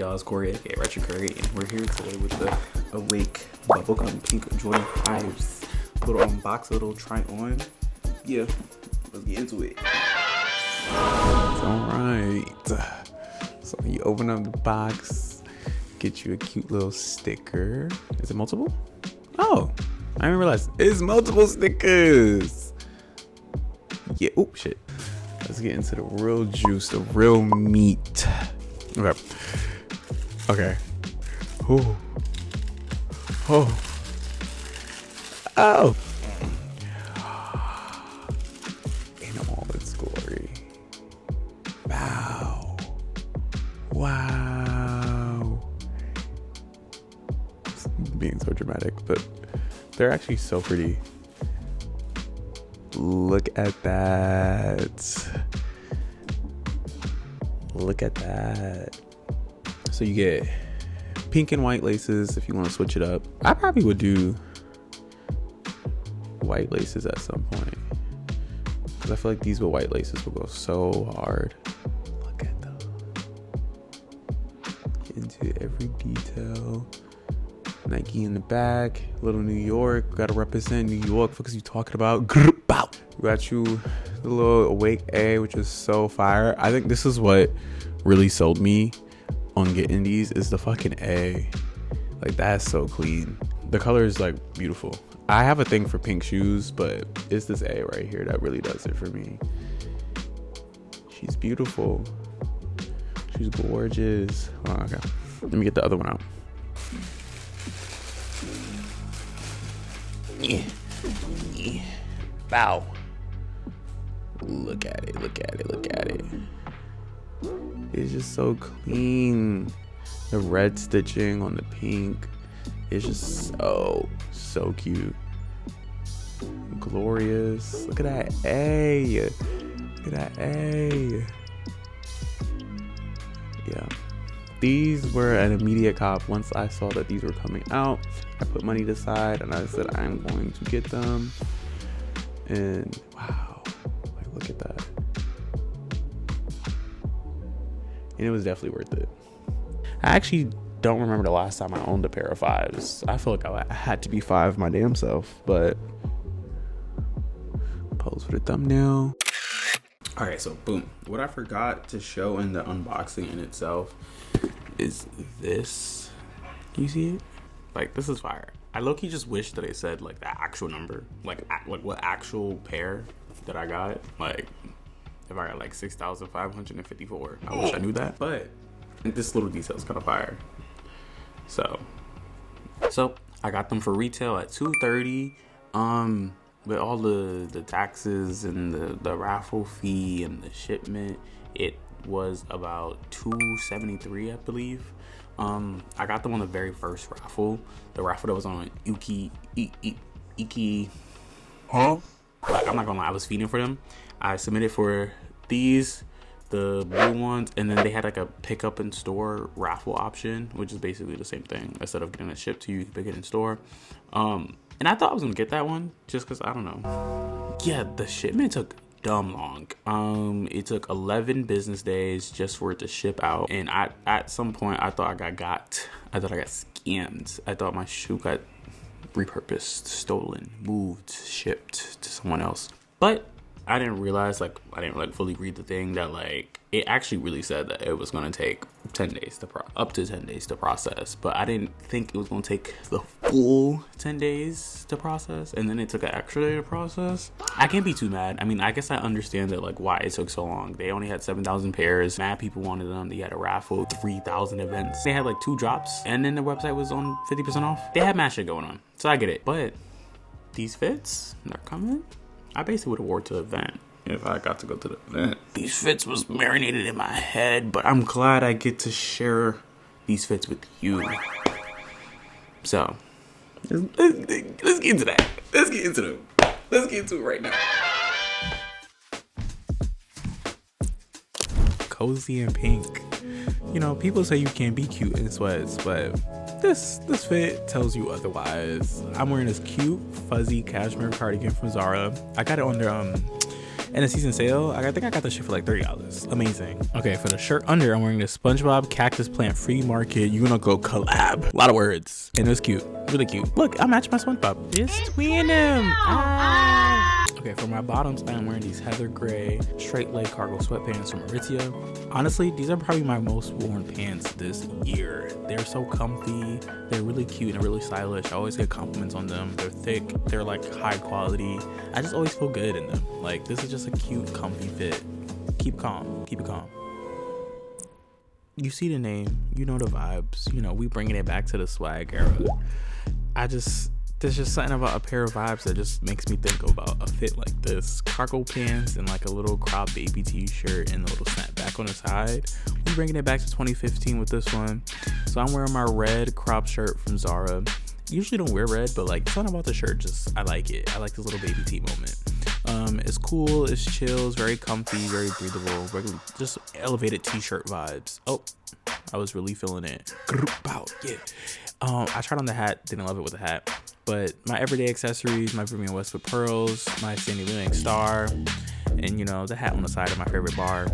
y'all? It's Corey, aka RetroCurry, and we're here today with the Awake bubblegum pink Jordan 5's. Little unbox, little try on. Yeah, let's get into it. Alright. So you open up the box, get you a cute little sticker. Is it multiple? Oh, I didn't realize it's multiple stickers. Yeah, oh shit. Let's get into the real juice, the real meat. Okay. Oh. Oh. Oh. In all its glory. Wow. Wow. I'm being so dramatic, but they're actually so pretty. Look at that. Look at that. So you get pink and white laces if you want to switch it up. I probably would do white laces at some point, because I feel like these with white laces will go so hard. Look at them. Get into every detail. Nike in the back, little New York. Gotta represent New York. What is you talking about? We got you the little Awake A, which is so fire. I think this is what really sold me on getting these, is the fucking A. Like, that's so clean. The color is like beautiful. I have a thing for pink shoes, but it's this A right here that really does it for me. She's beautiful. She's gorgeous. Oh, okay. Let me get the other one out. Yeah. Yeah. Bow. Look at it, look at it, look at it. It's just so clean. The red stitching on the pink is just so cute. Glorious. Look at that A. Look at that A. Yeah. These were an immediate cop. Once I saw that these were coming out, I put money aside and I said I'm going to get them. And wow, like, look at that. And it was definitely worth it. I actually don't remember the last time I owned a pair of 5's. I feel like I had to be 5 my damn self, but pose for the thumbnail. All right, so boom. What I forgot to show in the unboxing in itself is this. Can you see it? Like, this is fire. I low-key just wish that it said like the actual number, like what actual pair that I got. Like, if I got like 6,554, I wish I knew that. But this little detail is kind of fire. So I got them for retail at $230. With all the taxes and the raffle fee and the shipment, it was about $273, I believe. I got them on the very first raffle, the raffle that was on Iki. Huh? Like, I'm not gonna lie, I was feeding for them. I submitted for these, the blue ones, and then they had like a pick up in store raffle option, which is basically the same thing. Instead of getting it shipped to you, you can pick it in store. And I thought I was gonna get that one just because, I don't know. Yeah, the shipment took dumb long. It took 11 business days just for it to ship out. And at some point, I thought I got scammed. I thought my shoe got repurposed, stolen, moved, shipped to someone else. But I didn't realize, like, I didn't like fully read the thing that, like, it actually really said that it was gonna take 10 days to up to 10 days to process. But I didn't think it was gonna take the full 10 days to process, and then it took an extra day to process. I can't be too mad. I mean, I guess I understand that, like, why it took so long. They only had 7,000 pairs. Mad people wanted them. They had a raffle, 3,000 events. They had like 2 drops, and then the website was on 50% off. They had mad shit going on, so I get it. But these fits, they're coming. I basically would have wore to the event if I got to go to the event. These fits was marinated in my head, but I'm glad I get to share these fits with you. So let's get into that. Let's get into it right now. Cozy and pink. You know, people say you can't be cute in sweats, but this fit tells you otherwise. I'm wearing this cute fuzzy cashmere cardigan from Zara. I got it on their in a season sale. I think I got this shit for like $30. Amazing. Okay, for the shirt under, I'm wearing this SpongeBob Cactus Plant Free Market Uniqlo collab. A lot of words. And it was cute. Really cute. Look, I matched my SpongeBob. Just tween him. Okay, for my bottoms, I'm wearing these heather gray straight leg cargo sweatpants from Aritzia. Honestly, these are probably my most worn pants this year. They're so comfy. They're really cute and really stylish. I always get compliments on them. They're thick. They're like high quality. I just always feel good in them. Like, this is just a cute, comfy fit. Keep calm. Keep it calm. You see the name. You know the vibes. You know, we bringing it back to the swag era. There's just something about a pair of vibes that just makes me think about a fit like this. Cargo pants and like a little crop baby t-shirt and a little snapback on the side. We're bringing it back to 2015 with this one. So I'm wearing my red crop shirt from Zara. Usually don't wear red, but like something about the shirt, just I like it. I like this little baby tee moment. It's cool, it's chill, it's very comfy, very breathable, regular, just elevated t-shirt vibes. Oh, I was really feeling it. Yeah. I tried on the hat, didn't love it with the hat. But my everyday accessories, my Vivienne Westwood pearls, my Sandy Lillian star, and you know, the hat on the side of my favorite bar.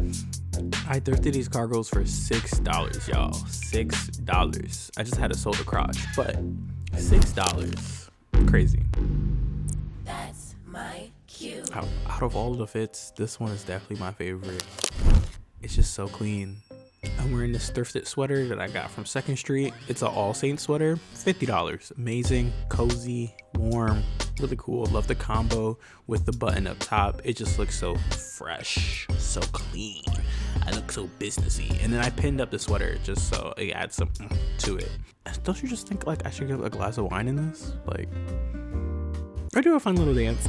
I thrifted these cargos for $6, y'all. $6. I just had a soda crotch, but $6. Crazy. That's my cue. Out of all the fits, this one is definitely my favorite. It's just so clean. I'm wearing this thrifted sweater that I got from 2nd Street. It's an All Saints sweater, $50. Amazing, cozy, warm, really cool. Love the combo with the button up top. It just looks so fresh, so clean. I look so businessy. And then I pinned up the sweater just so it adds some to it. Don't you just think like I should get a glass of wine in this? Like, or do a fun little dance.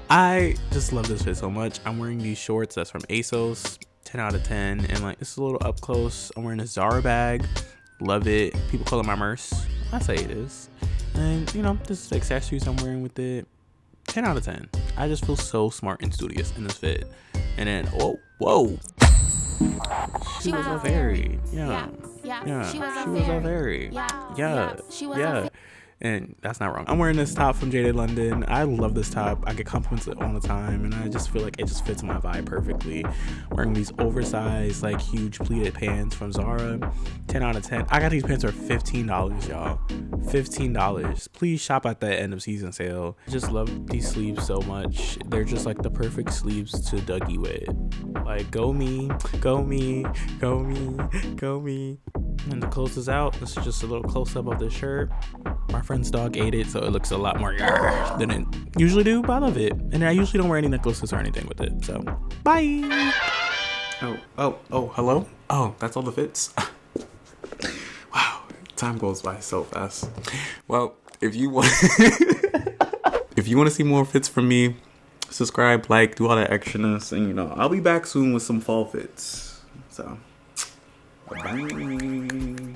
I just love this fit so much. I'm wearing these shorts that's from ASOS. 10 out of 10, and like it's a little up close. I'm wearing a Zara bag, love it. People call it my Merce. I say it is. And you know, this is the accessories I'm wearing with it. 10 out of 10. I just feel so smart and studious in this fit. And then whoa, she was a fairy. Yeah. She was a fairy. Yeah. And that's not wrong. I'm wearing this top from Jaded London. I love this top. I get compliments all the time, and I just feel like it just fits my vibe perfectly. Wearing these oversized, like huge pleated pants from Zara. 10 out of 10. I got these pants for $15, y'all. $15. Please shop at that end of season sale. I just love these sleeves so much. They're just like the perfect sleeves to Dougie with. Like, go me, go me, go me, go me. And the close is out. This is just a little close up of the shirt. My friend's dog ate it, so it looks a lot more than it usually do, but I love it. And I usually don't wear any necklaces or anything with it, so bye. Oh, hello? Oh, that's all the fits? Wow, time goes by so fast. Well, if you want to see more fits from me, subscribe, like, do all that extraness, and you know, I'll be back soon with some fall fits. So, bye.